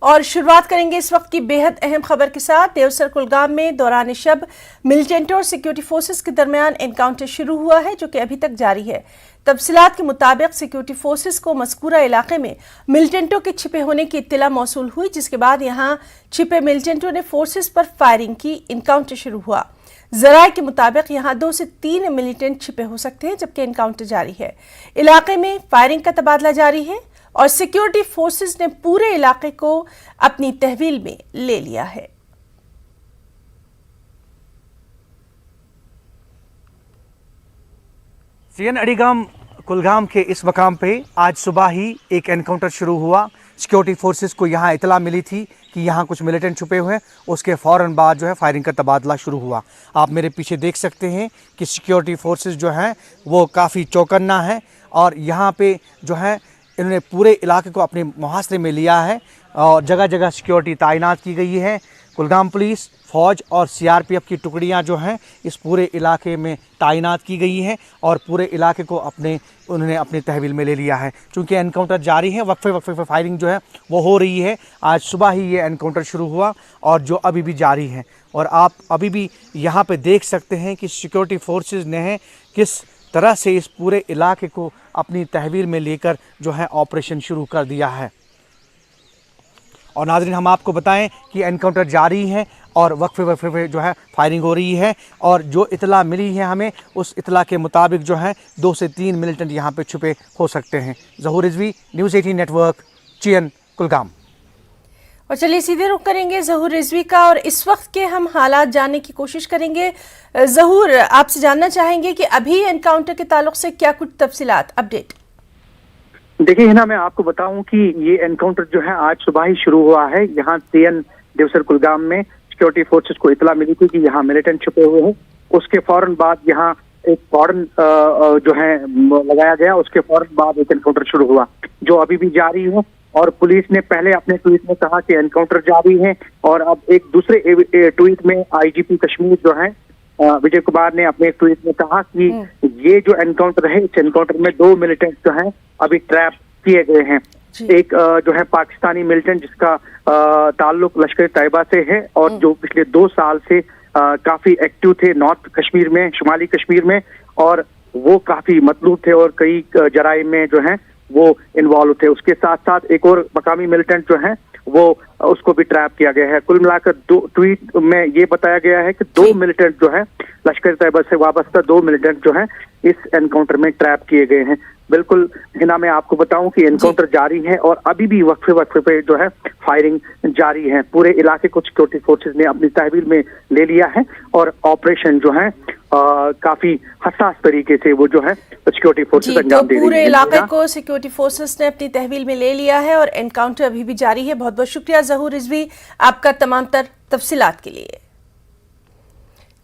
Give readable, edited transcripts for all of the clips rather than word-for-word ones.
और शुरुआत करेंगे इस वक्त की बेहद अहम खबर के साथ। देवसर कुलगाम में दौरान शब मिलिटेंटों और सिक्योरिटी फोर्सेस के दरमियान एनकाउंटर शुरू हुआ है, जो कि अभी तक जारी है। तफसीलात के मुताबिक सिक्योरिटी फोर्सेस को मज़कूरा इलाके में मिलिटेंटों के छिपे होने की इत्तला मौसूल हुई, जिसके बाद यहां छिपे मिलिटेंटों ने फोर्सेस पर फायरिंग की। एनकाउंटर शुरू हुआ। जराये के मुताबिक यहां 2 से 3 मिलिटेंट छिपे हो सकते हैं, जबकि एनकाउंटर जारी है। इलाके में फायरिंग का तबादला जारी है और सिक्योरिटी फोर्सेस ने पूरे इलाके को अपनी तहवील में ले लिया है। सीएन अड़ीगाम कुलगाम के इस मकाम पे आज सुबह ही एक एनकाउंटर शुरू हुआ। सिक्योरिटी फोर्सेस को यहाँ इतला मिली थी कि यहाँ कुछ मिलिटेंट छुपे हुए हैं। उसके फ़ौरन बाद जो है फायरिंग का तबादला शुरू हुआ। आप मेरे पीछे देख सकते हैं कि सिक्योरिटी फोर्सेस जो हैं वो काफ़ी चौकन्ना है और यहाँ पे जो है इन्होंने पूरे इलाके को अपने मुहासरे में लिया है और जगह जगह सिक्योरिटी तैनात की गई है। कुलगाम पुलिस, फ़ौज और सीआरपीएफ की टुकड़ियां जो हैं इस पूरे इलाके में तैनात की गई हैं और पूरे इलाके को उन्होंने अपनी तहवील में ले लिया है। चूँकि एनकाउंटर जारी है, वक्फे पे फायरिंग जो है वो हो रही है। आज सुबह ही ये एनकाउंटर शुरू हुआ और जो अभी भी जारी है। और आप अभी भी यहाँ पे देख सकते हैं कि सिक्योरिटी फोर्सेस ने किस तरह से इस पूरे इलाके को अपनी तहवील में लेकर जो है ऑपरेशन शुरू कर दिया है। और नाज़रीन, हम आपको बताएं कि एनकाउंटर जारी है और वक्फे पे जो है फायरिंग हो रही है और जो इतला मिली है हमें, उस इतला के मुताबिक जो है 2 से 3 मिलिटेंट यहाँ पे छुपे हो सकते हैं। ज़हूर रिजवी, न्यूज़ 18 नेटवर्क, चियन, कुलगाम। और चलिए सीधे रुख करेंगे ज़हूर रिजवी का और इस वक्त के हम हालात जानने की कोशिश करेंगे। ज़हूर, आपसे जानना चाहेंगे कि अभी एनकाउंटर के ताल्लुक से क्या कुछ तफसीलात, अपडेट? देखिए हिना, मैं आपको बताऊं कि ये एनकाउंटर जो है आज सुबह ही शुरू हुआ है। यहाँ सीएन देवसर कुलगाम में सिक्योरिटी फोर्सेस को इतला मिली थी कि यहाँ मिलिटेंट छुपे हुए हैं। उसके फौरन बाद यहाँ एक कॉर्डन जो है लगाया गया। उसके फौरन बाद एक एनकाउंटर शुरू हुआ जो अभी भी जारी है। और पुलिस ने पहले अपने ट्वीट में कहा कि एनकाउंटर जारी है और अब एक दूसरे ट्वीट में आईजीपी कश्मीर जो है विजय कुमार ने अपने ट्वीट में कहा कि ये जो एनकाउंटर है, इस एनकाउंटर में 2 मिलिटेंट जो हैं अभी ट्रैप किए गए हैं। एक जो है पाकिस्तानी मिलिटेंट जिसका ताल्लुक लश्कर तैयबा से है और जो पिछले 2 साल से काफी एक्टिव थे नॉर्थ कश्मीर में, शुमाली कश्मीर में, और वो काफी मतलूब थे और कई जराइम में जो है वो इन्वॉल्व थे। उसके साथ साथ एक और मकामी मिलिटेंट जो है वो उसको भी ट्रैप किया गया है। कुल मिलाकर 2 ट्वीट में ये बताया गया है कि 2 मिलिटेंट जो है लश्कर तैयबा से वाबस्ता 2 मिलिटेंट जो है इस एनकाउंटर में ट्रैप किए गए हैं। बिल्कुल हिना, मैं आपको बताऊं कि एनकाउंटर जारी है और अभी भी वक्फे पे जो है फायरिंग जारी है। पूरे इलाके को सिक्योरिटी फोर्सेस ने अपनी तहवील में ले लिया है और ऑपरेशन जो है काफी हसास तरीके से वो जो है सिक्योरिटी फोर्सेस अंजाम दे रही है। पूरे इलाके को सिक्योरिटी फोर्सेस ने अपनी तहवील में ले लिया है और एनकाउंटर अभी भी जारी है। बहुत बहुत शुक्रिया ज़हूर रिजवी आपका तमाम तर तफसीलात के लिए।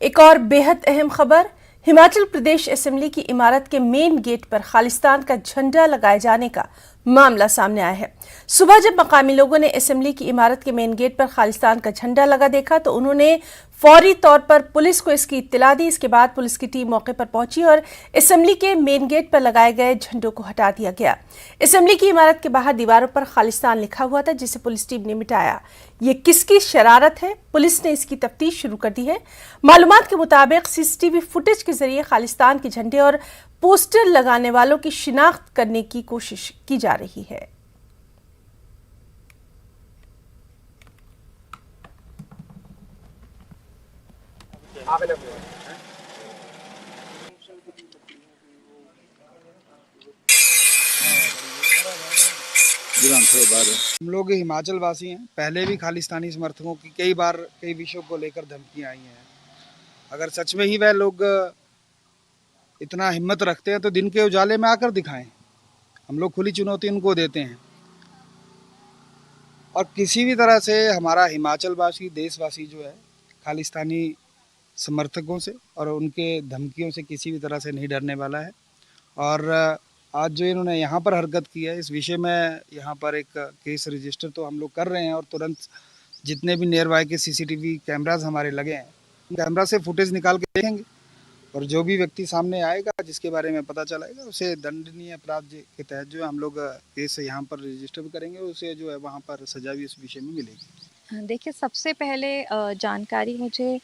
एक और बेहद अहम खबर, हिमाचल प्रदेश असेंबली की इमारत के मेन गेट पर खालिस्तान का झंडा लगाए जाने का मामला सामने आया है। सुबह जब मकामी लोगों ने असेंबली की इमारत के मेन गेट पर खालिस्तान का झंडा लगा देखा तो उन्होंने फौरी तौर पर पुलिस को इसकी इत्तला दी। इसके बाद पुलिस की टीम मौके पर पहुंची और असेंबली के मेन गेट पर लगाए गए झंडों को हटा दिया गया। असेंबली की इमारत के बाहर दीवारों पर खालिस्तान लिखा हुआ था, जिसे पुलिस टीम ने मिटाया। ये किसकी शरारत है? पुलिस ने इसकी तफ्तीश शुरू कर दी है। मालूमात के मुताबिक सीसीटीवी फुटेज के जरिए खालिस्तान के झंडे और पोस्टर लगाने वालों की शिनाख्त करने की कोशिश की जा रही है। हम लोग हिमाचल वासी हैं। पहले भी खालिस्तानी समर्थकों की कई बार कई विषयों को लेकर धमकियां आई हैं। अगर सच में ही वह लोग इतना हिम्मत रखते हैं तो दिन के उजाले में आकर दिखाएं। हम लोग खुली चुनौती उनको देते हैं और किसी भी तरह से हमारा हिमाचल वासी, देशवासी जो है खालिस्तानी समर्थकों से और उनके धमकियों से किसी भी तरह से नहीं डरने वाला है। और आज जो इन्होंने यहाँ पर हरकत की है, इस विषय में यहाँ पर एक केस रजिस्टर तो हम लोग कर रहे हैं और तुरंत जितने भी नियर बाय के सीसीटीवी कैमराज हमारे लगे हैं, कैमरा से फुटेज निकाल के देखेंगे और जो भी व्यक्ति सामने आएगा जिसके बारे में पता चलेगा उसे दंडनीय अपराध के तहत जो है हम लोग केस यहाँ पर रजिस्टर भी करेंगे, उसे जो है वहाँ पर सजा भी इस विषय में मिलेगी। देखिए, सबसे पहले जानकारी मुझे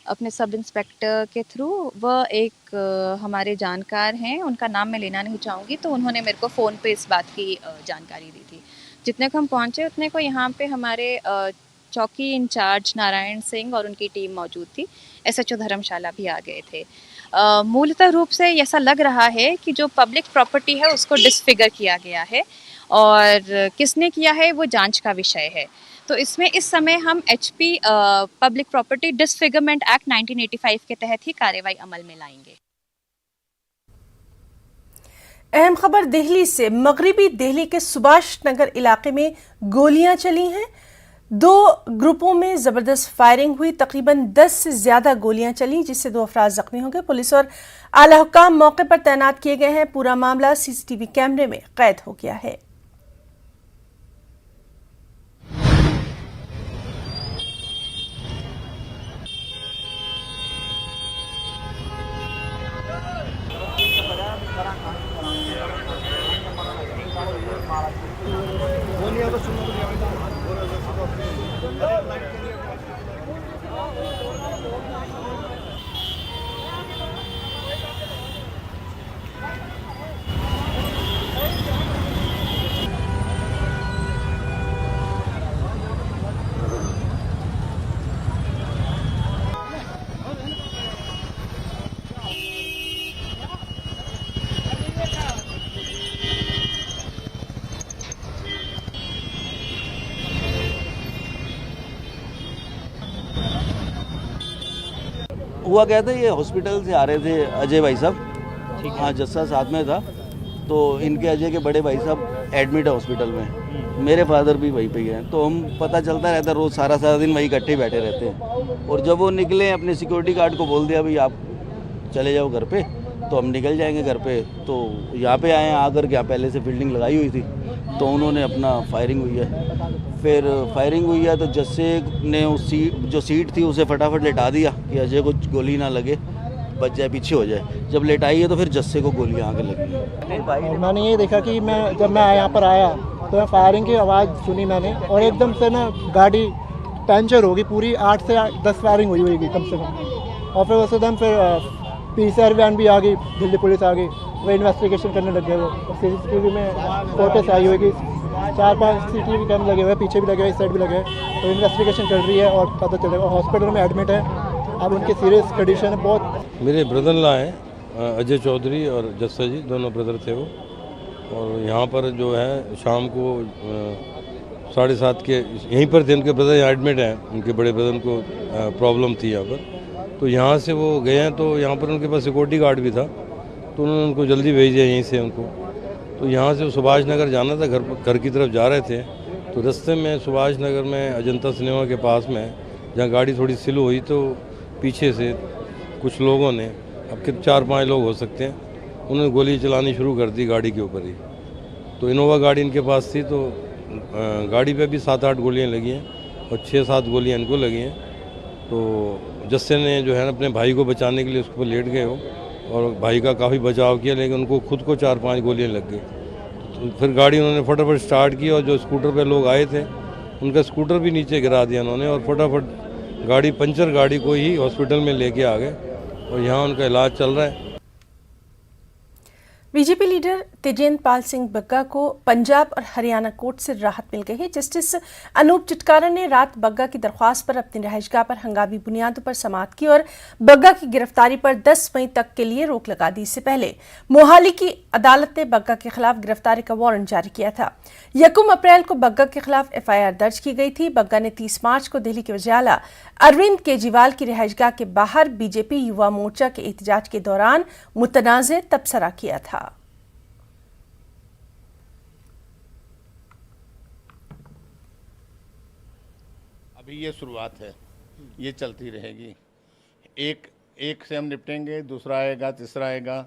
अपने सब इंस्पेक्टर के थ्रू, वह एक हमारे जानकार हैं, उनका नाम मैं लेना नहीं चाहूँगी, तो उन्होंने मेरे को फ़ोन पे इस बात की जानकारी दी थी। जितने को हम पहुँचे उतने को यहाँ पे हमारे चौकी इंचार्ज नारायण सिंह और उनकी टीम मौजूद थी। SHO धर्मशाला भी आ गए थे। मूलतः रूप से ऐसा लग रहा है कि जो पब्लिक प्रॉपर्टी है उसको डिसफिगर किया गया है और किसने किया है वो जांच का विषय है। तो इसमें इस समय हम HP public property disfigurement act 1985 के तहत ही कार्रवाई अमल में लाएंगे। अहम खबर दिल्ली से। मगरिबी दिल्ली के सुभाष नगर इलाके में गोलियां चली हैं। 2 ग्रुपों में जबरदस्त फायरिंग हुई। तकरीबन 10 से ज्यादा गोलियां चली जिससे 2 अफराद जख्मी हो गए। पुलिस और आला हुक्काम मौके पर तैनात किए गए हैं। पूरा मामला CCTV कैमरे में कैद हो गया है। हुआ क्या था, ये हॉस्पिटल से आ रहे थे अजय भाई साहब, हाँ जस्सा साथ में था, तो इनके अजय के बड़े भाई साहब एडमिट है हॉस्पिटल में, मेरे फादर भी वहीं पे हैं, तो हम पता चलता रहता रोज़ सारा दिन वहीं इकट्ठे बैठे रहते हैं। और जब वो निकले अपने सिक्योरिटी गार्ड को बोल दिया भाई आप चले जाओ घर पे, तो हम निकल जाएंगे घर पे। तो यहाँ पे आए, आकर के यहाँ पहले से फील्डिंग लगाई हुई थी, तो उन्होंने अपना फायरिंग हुई है। फिर फायरिंग हुई है तो जस्से ने उस जो सीट थी उसे फटाफट लेटा दिया कि अजय को गोली ना लगे, बच जाए, पीछे हो जाए। जब लेटाई है तो फिर जस्से को गोलियां आके लगी। मैंने ये देखा कि जब मैं यहाँ पर आया तो मैं फायरिंग की आवाज़ सुनी मैंने, और एकदम से ना गाड़ी पंचर होगी पूरी। 8 से 10 फायरिंग हुई होगी कम से कम। और फिर उस एकदम फिर PCR वैन भी आ गई, दिल्ली पुलिस आ गई, वो इन्वेस्टिगेशन करने लग गए। वो CCTV में फोटोस आई हुई, 4-5 CCTV कैमरे लगे हुए, पीछे भी लगे हुए, इस साइड भी लगे हुए। तो इन्वेस्टिगेशन चल रही है और पता चलेगा। हॉस्पिटल में एडमिट है, अब उनकी सीरियस कंडीशन है बहुत। मेरे ब्रदर ला हैं अजय चौधरी और जस्सा जी, दोनों ब्रदर थे वो। और यहाँ पर जो है शाम को 7:30 के यहीं पर थे, उनके ब्रदर यहाँ एडमिट हैं, उनके बड़े ब्रदर को प्रॉब्लम थी यहाँ पर। तो यहाँ से वो गए हैं, तो यहाँ पर उनके पास सिक्योरिटी गार्ड भी था, तो उन्होंने उनको जल्दी भेज दिया यहीं से उनको। तो यहाँ से सुभाष नगर जाना था, घर की तरफ जा रहे थे। तो रास्ते में सुभाष नगर में अजंता सिनेमा के पास में जहाँ गाड़ी थोड़ी स्लो हुई, तो पीछे से कुछ लोगों ने, अब कितने 4-5 लोग हो सकते हैं, उन्होंने गोली चलानी शुरू कर दी गाड़ी के ऊपर ही। तो इनोवा गाड़ी इनके पास थी, तो गाड़ी पे भी 7-8 गोलियां लगी हैं और 6-7 गोलियां इनको लगी हैं। तो जस्से ने जो है ना अपने भाई को बचाने के लिए उसके ऊपर लेट गए हो और भाई का काफ़ी बचाव किया, लेकिन उनको खुद को 4-5 गोलियां लग गई। तो फिर गाड़ी उन्होंने फटाफट स्टार्ट की और जो स्कूटर पे लोग आए थे उनका स्कूटर भी नीचे गिरा दिया उन्होंने, और फटाफट गाड़ी पंचर गाड़ी को ही हॉस्पिटल में लेके आ गए और यहाँ उनका इलाज चल रहा है। बीजेपी लीडर तेजेंद्र पाल सिंह बग्गा को पंजाब और हरियाणा कोर्ट से राहत मिल गई है। जस्टिस अनूप चिटकारा ने रात बग्गा की दरख्वास्त पर अपनी रिहाइशगाह पर हंगामी बुनियादों पर समाअत की और बग्गा की गिरफ्तारी पर 10 मई तक के लिए रोक लगा दी। इससे पहले मोहाली की अदालत ने बग्गा के खिलाफ गिरफ्तारी का वारंट जारी किया था। 1 अप्रैल को बग्गा के खिलाफ FIR दर्ज की गई थी। बग्गा ने 30 मार्च को दिल्ली के वज़ीर अरविंद केजरीवाल की रिहाइशगाह के बाहर बीजेपी युवा मोर्चा के एहतजाज के दौरान मुतनाज़ तबसरा किया था। अभी ये शुरुआत है, ये चलती रहेगी। एक से हम निपटेंगे, दूसरा आएगा, तीसरा आएगा।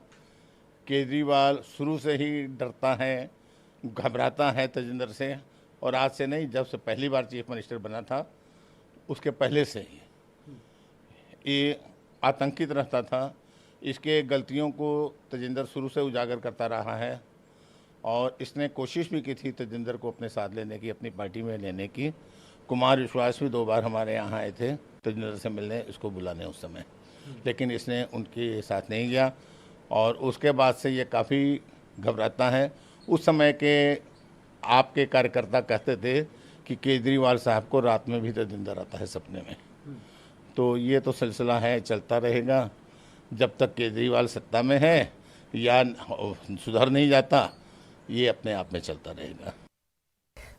केजरीवाल शुरू से ही डरता है, घबराता है तेजिंदर से, और आज से नहीं, जब से पहली बार चीफ मिनिस्टर बना था उसके पहले से ही ये आतंकित रहता था इसके गलतियों को तेजिंदर शुरू से उजागर करता रहा है और इसने कोशिश भी की थी तेजिंदर को अपने साथ लेने की, अपनी पार्टी में लेने की। कुमार विश्वास भी 2 बार हमारे यहाँ आए थे तेजिंदर से मिलने, इसको बुलाने उस समय, लेकिन इसने उनके साथ नहीं गया और उसके बाद से ये काफ़ी घबराता है। उस समय के आपके कार्यकर्ता कहते थे कि केजरीवाल साहब को रात में भी तेजिंदर आता है सपने में। तो ये तो सिलसिला है, चलता रहेगा जब तक केजरीवाल सत्ता में है या सुधर नहीं जाता, ये अपने आप में चलता रहेगा।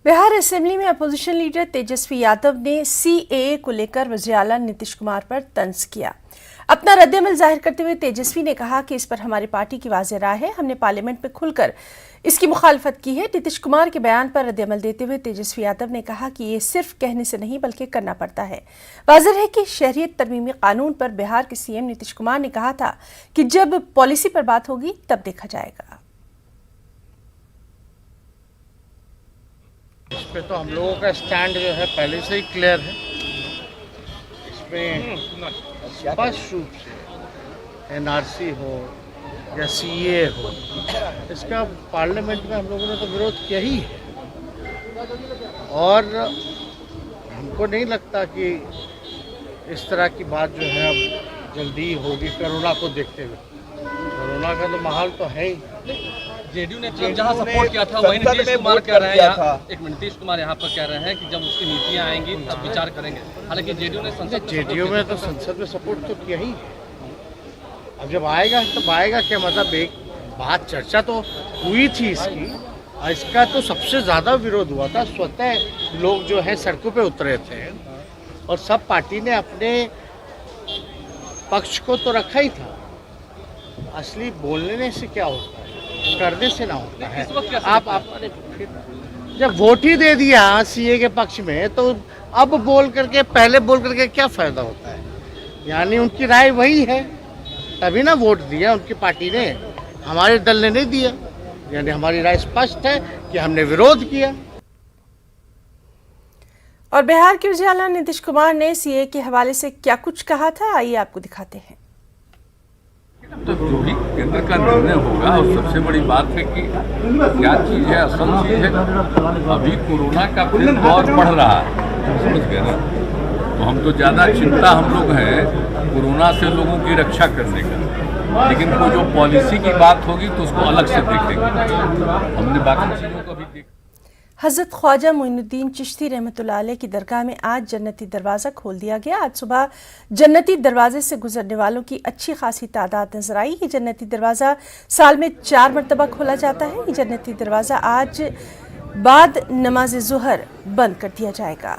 बिहार असेंबली में अपोजिशन लीडर तेजस्वी यादव ने सीएए को लेकर वज़ीर आला नीतीश कुमार पर तंज किया। अपना रद्देअमल जाहिर करते हुए तेजस्वी ने कहा कि इस पर हमारी पार्टी की वाज़ेह राय है, हमने पार्लियामेंट में खुलकर इसकी मुखालफत की है। नीतीश कुमार के बयान पर रद्देअमल देते हुए तेजस्वी यादव ने कहा कि ये सिर्फ कहने से नहीं बल्कि करना पड़ता है। वाज़ेह है कि शहरियत तरमीमी कानून पर बिहार के सीएम नीतीश कुमार ने कहा था कि जब पॉलिसी पर बात होगी तब देखा जाएगा। इस पे तो हम लोगों का स्टैंड जो है पहले से ही क्लियर है। इसमें स्पष्ट रूप से एनआरसी हो या सीए हो, इसका पार्लियामेंट में हम लोगों ने तो विरोध किया ही है और हमको नहीं लगता कि इस तरह की बात जो है अब जल्दी होगी कोरोना को देखते हुए। कोरोना का तो माहौल तो है ही। जेडीयू ने जहां सपोर्ट किया था वही नीतीश कुमार कह रहे हैं, एक मिनट, नीतीश कुमार यहाँ पर कह रहे हैं कि जब उसकी नीतियाँ आएंगी तब विचार करेंगे। हालांकि जेडीयू ने जेडीयू में तो संसद में सपोर्ट तो किया ही है। अब जब आएगा तब आएगा क्या, मतलब एक बात चर्चा तो हुई थी इसकी, और इसका तो सबसे ज़्यादा विरोध हुआ था। स्वतः लोग जो है सड़कों पे उतरे थे और सब पार्टी ने अपने पक्ष को तो रखा ही था। असली बोलने से क्या होता है, करने से ना होता है। आप फिर जब वोट ही दे दिया सीए के पक्ष में, तो अब बोल करके पहले बोल करके क्या फ़ायदा होता है। यानी उनकी राय वही है, तभी ना वोट दिया उनकी पार्टी ने, हमारे दल ने नहीं दिया। यानी हमारी राय स्पष्ट है कि हमने विरोध किया। और बिहार के वज़ीर आला नीतीश कुमार ने सीए के हवाले से क्या कुछ कहा था, आइए आपको दिखाते हैं। तो जो भी केंद्र का निर्णय होगा, और सबसे बड़ी बात है कि क्या चीज़ है, असल चीज़ है। अभी कोरोना का फिर दौर बढ़ रहा है, समझ गए ना। तो हम तो ज़्यादा चिंता हम लोग हैं कोरोना से लोगों की रक्षा करने का, लेकिन कोई जो पॉलिसी की बात होगी तो उसको अलग से देखेंगे। हमने बाकी चीज़ों को भी देखा। हज़रत ख्वाजा मोइनुद्दीन चिश्ती रहमतुल्लाह अलैह की दरगाह में आज जन्नती दरवाज़ा खोल दिया गया। आज सुबह जन्नती दरवाजे से गुजरने वालों की अच्छी खासी तादाद नजर आई। ये जन्नती दरवाज़ा साल में 4 मरतबा खोला जाता है। ये जन्नती दरवाज़ा आज बाद नमाज ज़ुहर बंद कर दिया जाएगा।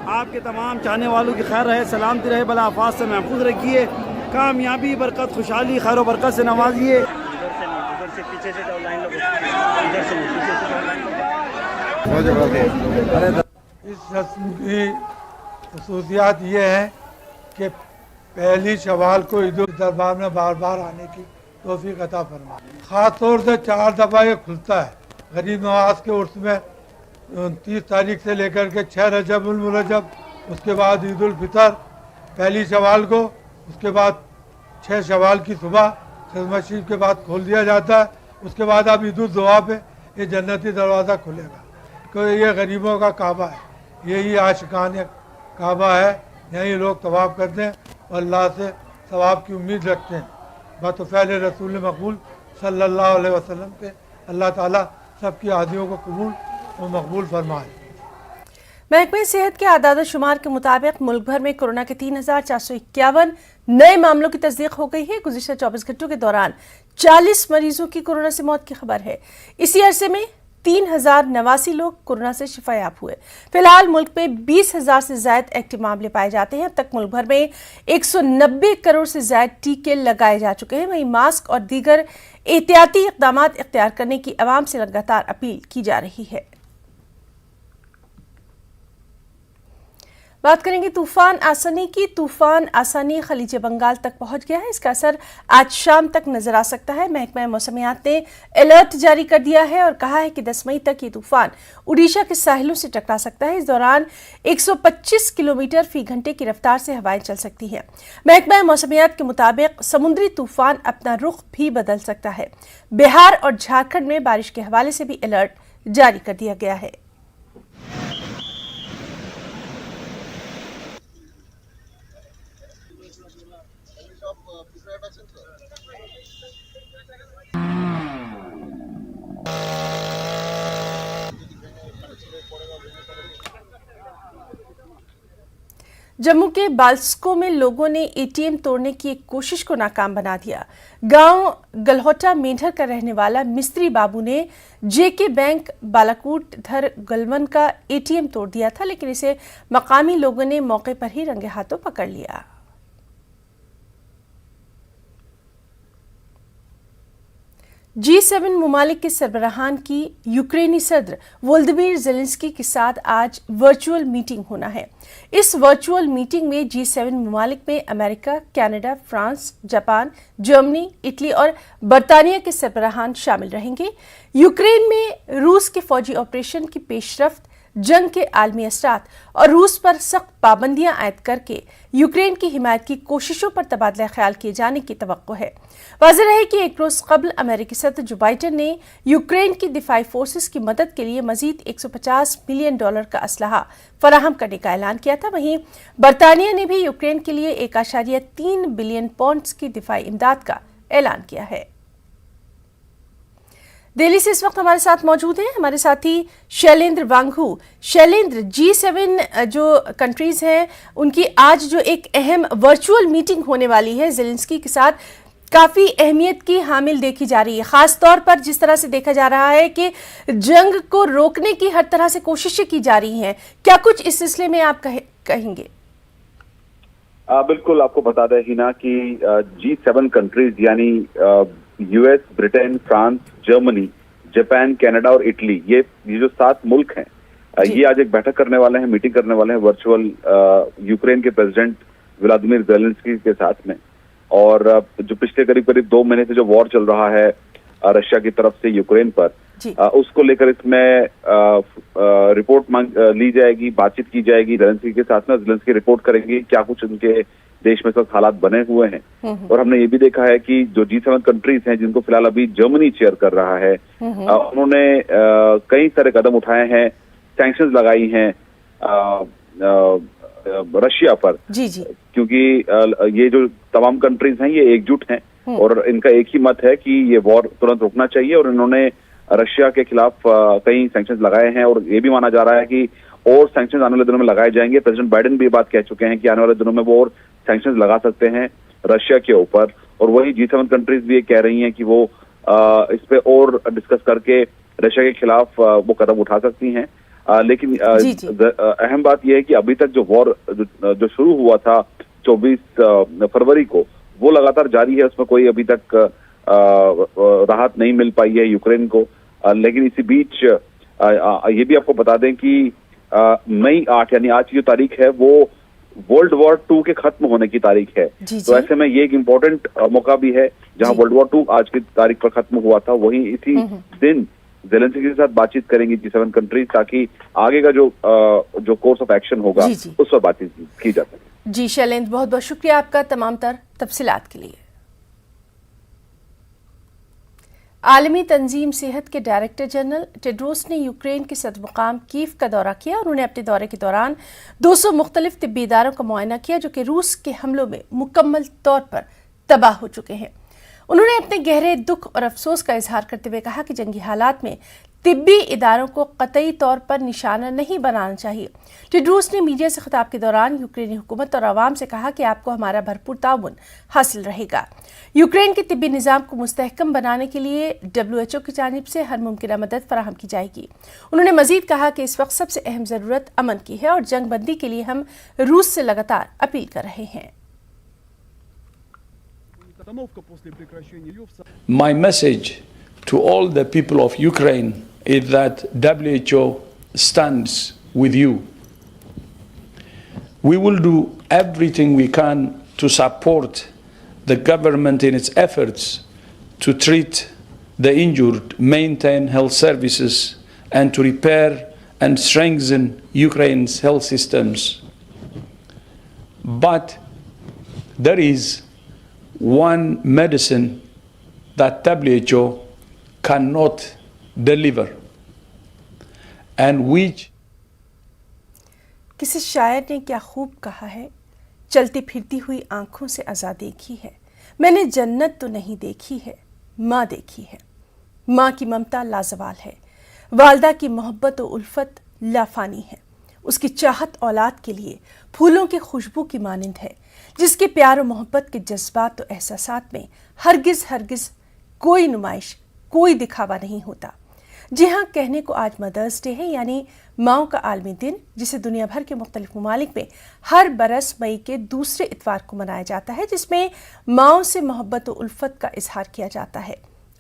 आपके तमाम चाहने वालों की खैर रहे, सलामती रहे, बला आफात से महफूज रखिए, कामयाबी, बरकत, खुशहाली, खैर और बरकत से नवाजिए। इधर से पीछे से जाओ, लाइन लगो, इधर से पीछे से जाओ, लाइन। इस रस्म की खसूसियात ये है कि पहली शवाल को ईद दरबार में बार बार आने की तौफीक अता फरमा। ख़ास तौर से 4 दफ़ा ये खुलता है। गरीब नवाज के उर्स में 29 तारीख से लेकर के 6 रजबुल मुरज्जब, उसके बाद ईद उल फितर पहली शवाल को, उसके बाद 6 शवाल की सुबह खिदमत शरीफ के बाद खोल दिया जाता है। उसके बाद अब ईद उल जुहा पे ये जन्नती दरवाज़ा खुलेगा, क्योंकि ये गरीबों का काबा है, यही आशिकान काबा है। यहीं लोग तवाफ़ करते हैं और अल्लाह से सवाब की उम्मीद रखते हैं। बतौफ़ैल रसूल मक़बूल सल्लल्लाहु अलैहि वसल्लम पे अल्लाह ताला सबकी आदियों को कबूल और मकबूल फरमाए। महकमे सेहत के आदाद शुमार के मुताबिक मुल्क भर में कोरोना के 3,451 नए मामलों की तस्दीक हो गई है। गुज़िश्ता 24 घंटों के दौरान 40 मरीजों की कोरोना से मौत की खबर है। इसी अरसे में 3,089 लोग कोरोना से शिफायाब हुए। फिलहाल मुल्क में 20,000 से ज्यादा एक्टिव मामले पाए जाते हैं। अब तक मुल्क भर में 190 करोड़ से ज्यादा टीके लगाए जा चुके हैं। वहीं मास्क और दीगर एहतियाती इक़दाम इख्तियार करने की अवाम से लगातार अपील की जा रही है। बात करेंगे तूफान आसानी की। तूफान आसानी खलीज बंगाल तक पहुंच गया है। इसका असर आज शाम तक नजर आ सकता है। महकमा मौसमियात ने अलर्ट जारी कर दिया है और कहा है कि 10 मई तक ये तूफान उड़ीसा के साहिलों से टकरा सकता है। इस दौरान 125 किलोमीटर फी घंटे की रफ्तार से हवाएं चल सकती हैं। महकमा मौसमियात के मुताबिक समुद्री तूफान अपना रुख भी बदल सकता है। बिहार और झारखंड में बारिश के हवाले से भी अलर्ट जारी कर दिया गया है। जम्मू के बाल्सको में लोगों ने एटीएम तोड़ने की एक कोशिश को नाकाम बना दिया। गांव गलहोटा मेंढर का रहने वाला मिस्त्री बाबू ने जेके बैंक बालाकोट धर गलवन का एटीएम तोड़ दिया था, लेकिन इसे मकामी लोगों ने मौके पर ही रंगे हाथों पकड़ लिया। G7 ममालिक के सरबराहान की यूक्रेनी सदर वोल्दिमीर ज़ेलेंस्की के साथ आज वर्चुअल मीटिंग होना है। इस वर्चुअल मीटिंग में G7 ममालिक में America, Canada, France, Japan, Germany, Italy और बरतानिया के सरबराहान शामिल रहेंगे। यूक्रेन में रूस के फौजी ऑपरेशन की पेशरफ्त, जंग के आलमी असरात और रूस पर सख्त पाबंदियां आयद करके यूक्रेन की हिमायत की कोशिशों पर तबादला ख्याल किए जाने की तवक्को है। वाज़ेह रहे कि एक रोज कबल अमेरिकी सदर जो बाइडेन ने यूक्रेन की दिफाई फोर्सेस की मदद के लिए मजीद $150 मिलियन का असलहा फराहम करने का ऐलान किया था। वहीं बरतानिया ने भी यूक्रेन के लिए 1.3 बिलियन पाउंड की दिफाई इमदाद का ऐलान किया है। दिल्ली से इस वक्त हमारे साथ मौजूद हैं हमारे साथी शैलेंद्र वांगू। शैलेंद्र, G7 जो कंट्रीज हैं उनकी आज जो एक अहम वर्चुअल मीटिंग होने वाली है ज़ेलेंस्की के साथ, काफी अहमियत की हामिल देखी जा रही है। खास तौर पर जिस तरह से देखा जा रहा है कि जंग को रोकने की हर तरह से कोशिशें की जा रही हैं, क्या कुछ इस सिलसिले में आप कहेंगे? बिल्कुल, आपको बता दें हिना कि G7 कंट्रीज यानी US, Britain, France, Germany, Japan, Canada और इटली, ये जो 7 मुल्क हैं, ये आज एक बैठक करने वाले हैं, मीटिंग करने वाले हैं वर्चुअल यूक्रेन के प्रेसिडेंट व्लादिमीर ज़ेलेंस्की के साथ में। और जो पिछले करीब 2 महीने से जो वॉर चल रहा है रशिया की तरफ से यूक्रेन पर, उसको लेकर इसमें रिपोर्ट ली जाएगी, बातचीत की जाएगी ज़ेलेंस्की के साथ में। ज़ेलेंस्की रिपोर्ट करेंगे क्या कुछ उनके देश में सब हालात बने हुए हैं। और हमने ये भी देखा है कि जो G7 कंट्रीज हैं, जिनको फिलहाल अभी जर्मनी चेयर कर रहा है, उन्होंने कई सारे कदम उठाए हैं, सैंक्शंस लगाई हैं रशिया पर, क्योंकि ये जो तमाम कंट्रीज हैं ये एकजुट हैं और इनका एक ही मत है कि ये वॉर तुरंत रुकना चाहिए। और इन्होंने रशिया के खिलाफ कई सैंक्शंस लगाए हैं और ये भी माना जा रहा है कि और सैंक्शंस आने वाले दिनों में लगाए जाएंगे। प्रेसिडेंट बाइडेन भी ये बात कह चुके हैं कि आने वाले दिनों में वो और सैंक्शंस लगा सकते हैं रशिया के ऊपर। और वही G7 कंट्रीज भी ये कह रही हैं कि वो इस पे और डिस्कस करके रशिया के खिलाफ वो कदम उठा सकती हैं। लेकिन अहम बात यह है कि अभी तक जो वॉर जो शुरू हुआ था 24 फरवरी को, वो लगातार जारी है। उसमें कोई अभी तक राहत नहीं मिल पाई है यूक्रेन को। लेकिन इसी बीच ये भी आपको बता दें कि मई 8 यानी आज की जो तारीख है वो वर्ल्ड वॉर 2 के खत्म होने की तारीख है। तो ऐसे में ये एक इम्पोर्टेंट मौका भी है, जहां वर्ल्ड वॉर 2 आज की तारीख पर खत्म हुआ था, वहीं इसी दिन ज़ेलेंस्की के साथ बातचीत करेंगी G7 कंट्रीज, ताकि आगे का जो कोर्स ऑफ एक्शन होगा उस पर बातचीत की जा सके। जी शैलेंद्र, बहुत बहुत शुक्रिया आपका तमाम तर तफसीलात के लिए। आलमी तंजीम सेहत के डायरेक्टर जनरल टेड्रोस ने यूक्रेन के सदरमुकाम कीव का दौरा किया और उन्हें अपने दौरे के दौरान 200 मुख्तलिफ तिब्बी इदारों का मुआयना किया जो कि रूस के हमलों में मुकम्मल तौर पर तबाह हो चुके हैं। उन्होंने अपने गहरे दुख और अफसोस का इजहार करते हुए कहा कि जंगी हालात में तिब्बी इदारों को कतई तौर पर निशाना नहीं बनाना चाहिए। टेड्रोस ने मीडिया से खिताब के दौरान यूक्रेनी हुकूमत और आवाम से कहा कि आपको हमारा भरपूर ताउन हासिल रहेगा। यूक्रेन के तिब्बी निज़ाम को मुस्तहकम बनाने के लिए WHO की जानिब से हर मुमकिन मदद फराहम की जाएगी। उन्होंने मजीद कहा कि इस वक्त सबसे अहम ज़रूरत अमन की है और जंग बंदी के लिए हम रूस से लगातार अपील कर रहे हैं। My message to all the people of Ukraine is that WHO stands with you. We will do everything we can to support the government in its efforts to treat the injured, maintain health services, and to repair and strengthen Ukraine's health systems. But there is one medicine that WHO cannot deliver, and which किसी शायर ने क्या खूब कहा है, चलती फिरती हुई आंखों से अज़ा देखी है, मैंने जन्नत तो नहीं देखी है, माँ देखी है। माँ की ममता लाजवाल है, वालदा की मोहब्बत और उल्फत लाफानी है। उसकी चाहत औलाद के लिए फूलों की खुशबू की मानिंद है, जिसके प्यार और मोहब्बत के जज्बात और एहसासात में हरगिज कोई नुमाइश, कोई दिखावा नहीं होता। जी हाँ, कहने को आज मदर्स डे है, यानी माओं का आलमी दिन, जिसे दुनिया भर के मुख्तलिफ ममालिक में हर बरस मई के दूसरे इतवार को मनाया जाता है, जिसमें माओं से मोहब्बत और उल्फत का इजहार किया जाता है।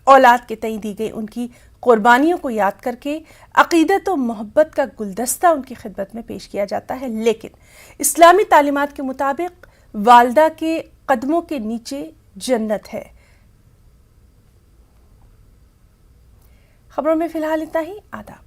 औलाद के तय दी गई उनकी कुर्बानियों को याद करके अकीदत और मोहब्बत का गुलदस्ता उनकी खिदमत में पेश किया जाता है। लेकिन इस्लामी तालीमात के मुताबिक वालदा के कदमों के नीचे जन्नत है। खबरों में फिलहाल इतना ही। आदाब।